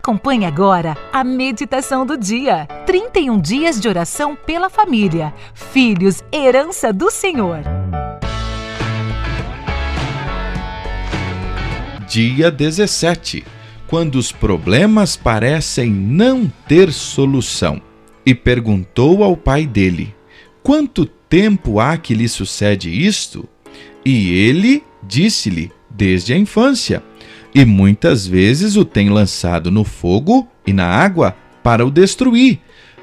Acompanhe agora a meditação do dia. 31 dias de oração pela família. Filhos, herança do Senhor. Dia 17. Quando os problemas parecem não ter solução. E perguntou ao pai dele: quanto tempo há que lhe sucede isto? E ele disse-lhe: desde a infância. E muitas vezes o tem lançado no fogo e na água para o destruir.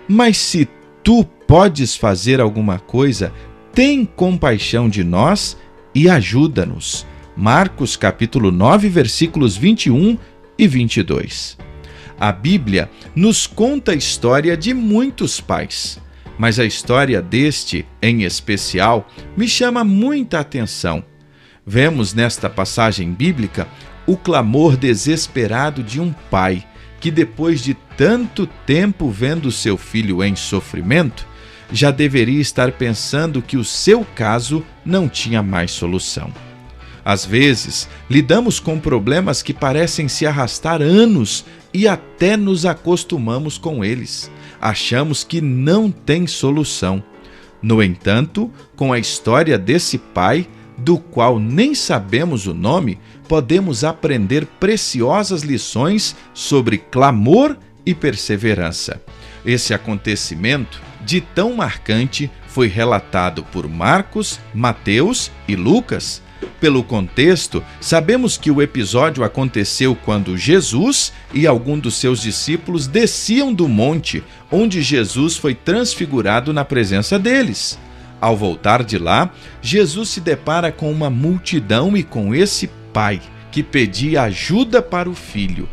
Mas se tu podes fazer alguma coisa, tem compaixão de nós e ajuda-nos. Marcos capítulo 9, versículos 21 e 22. A Bíblia nos conta a história de muitos pais, mas a história deste, em especial, me chama muita atenção. Vemos nesta passagem bíblica o clamor desesperado de um pai que, depois de tanto tempo vendo seu filho em sofrimento, já deveria estar pensando que o seu caso não tinha mais solução. Às vezes, lidamos com problemas que parecem se arrastar anos e até nos acostumamos com eles. Achamos que não tem solução. No entanto, com a história desse pai, do qual nem sabemos o nome, podemos aprender preciosas lições sobre clamor e perseverança. Esse acontecimento, de tão marcante, foi relatado por Marcos, Mateus e Lucas. Pelo contexto, sabemos que o episódio aconteceu quando Jesus e algum dos seus discípulos desciam do monte, onde Jesus foi transfigurado na presença deles. Ao voltar de lá, Jesus se depara com uma multidão e com esse pai, que pedia ajuda para o filho.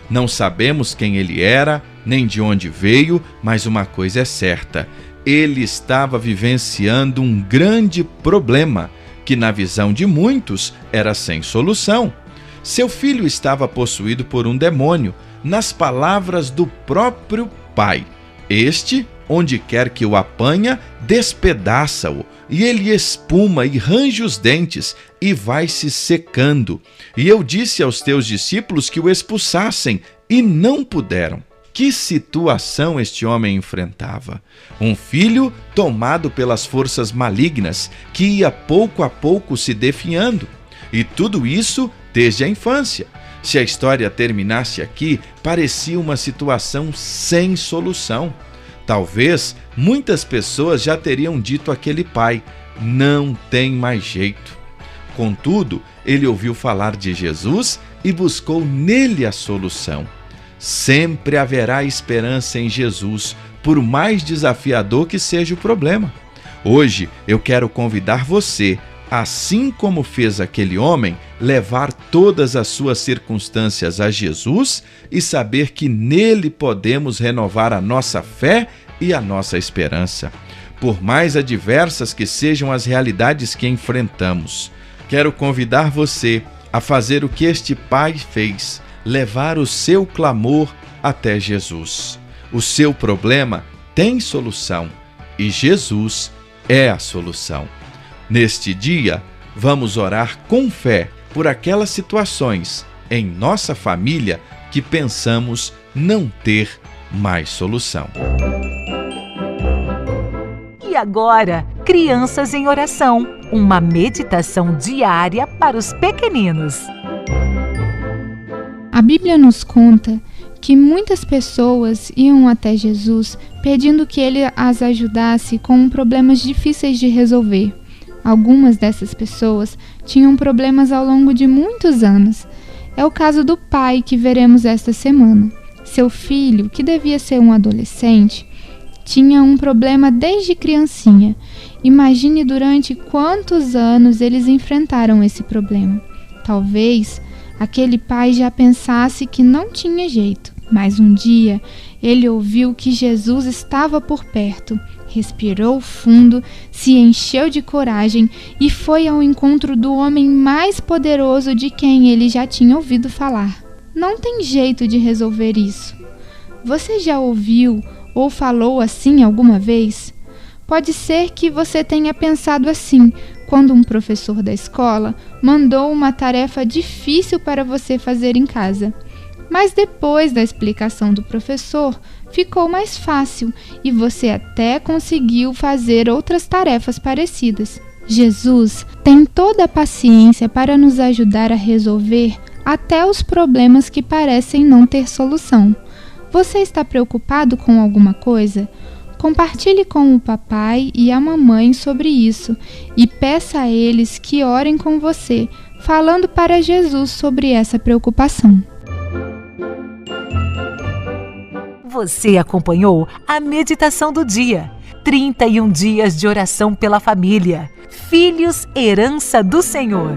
Não sabemos quem ele era, nem de onde veio, mas uma coisa é certa: ele estava vivenciando um grande problema, que na visão de muitos era sem solução. Seu filho estava possuído por um demônio, nas palavras do próprio pai. Este, onde quer que o apanha, despedaça-o, e ele espuma e range os dentes, e vai se secando. E eu disse aos teus discípulos que o expulsassem, e não puderam. Que situação este homem enfrentava! Um filho tomado pelas forças malignas, que ia pouco a pouco se definhando. E tudo isso desde a infância. Se a história terminasse aqui, parecia uma situação sem solução. Talvez muitas pessoas já teriam dito àquele pai: não tem mais jeito. Contudo, ele ouviu falar de Jesus e buscou nele a solução. Sempre haverá esperança em Jesus, por mais desafiador que seja o problema. Hoje eu quero convidar você, assim como fez aquele homem, levar todas as suas circunstâncias a Jesus e saber que nele podemos renovar a nossa fé e a nossa esperança. Por mais adversas que sejam as realidades que enfrentamos, quero convidar você a fazer o que este pai fez: levar o seu clamor até Jesus. O seu problema tem solução e Jesus é a solução. Neste dia, vamos orar com fé por aquelas situações em nossa família que pensamos não ter mais solução. E agora, Crianças em Oração, uma meditação diária para os pequeninos. A Bíblia nos conta que muitas pessoas iam até Jesus pedindo que ele as ajudasse com problemas difíceis de resolver. Algumas dessas pessoas tinham problemas ao longo de muitos anos. É o caso do pai que veremos esta semana. Seu filho, que devia ser um adolescente, tinha um problema desde criancinha. Imagine durante quantos anos eles enfrentaram esse problema. Talvez aquele pai já pensasse que não tinha jeito, mas um dia ele ouviu que Jesus estava por perto, respirou fundo, se encheu de coragem e foi ao encontro do homem mais poderoso de quem ele já tinha ouvido falar. Não tem jeito de resolver isso. Você já ouviu ou falou assim alguma vez? Pode ser que você tenha pensado assim quando um professor da escola mandou uma tarefa difícil para você fazer em casa. Mas depois da explicação do professor, ficou mais fácil e você até conseguiu fazer outras tarefas parecidas. Jesus tem toda a paciência para nos ajudar a resolver até os problemas que parecem não ter solução. Você está preocupado com alguma coisa? Compartilhe com o papai e a mamãe sobre isso e peça a eles que orem com você, falando para Jesus sobre essa preocupação. Você acompanhou a meditação do dia. 31 dias de oração pela família. Filhos, herança do Senhor.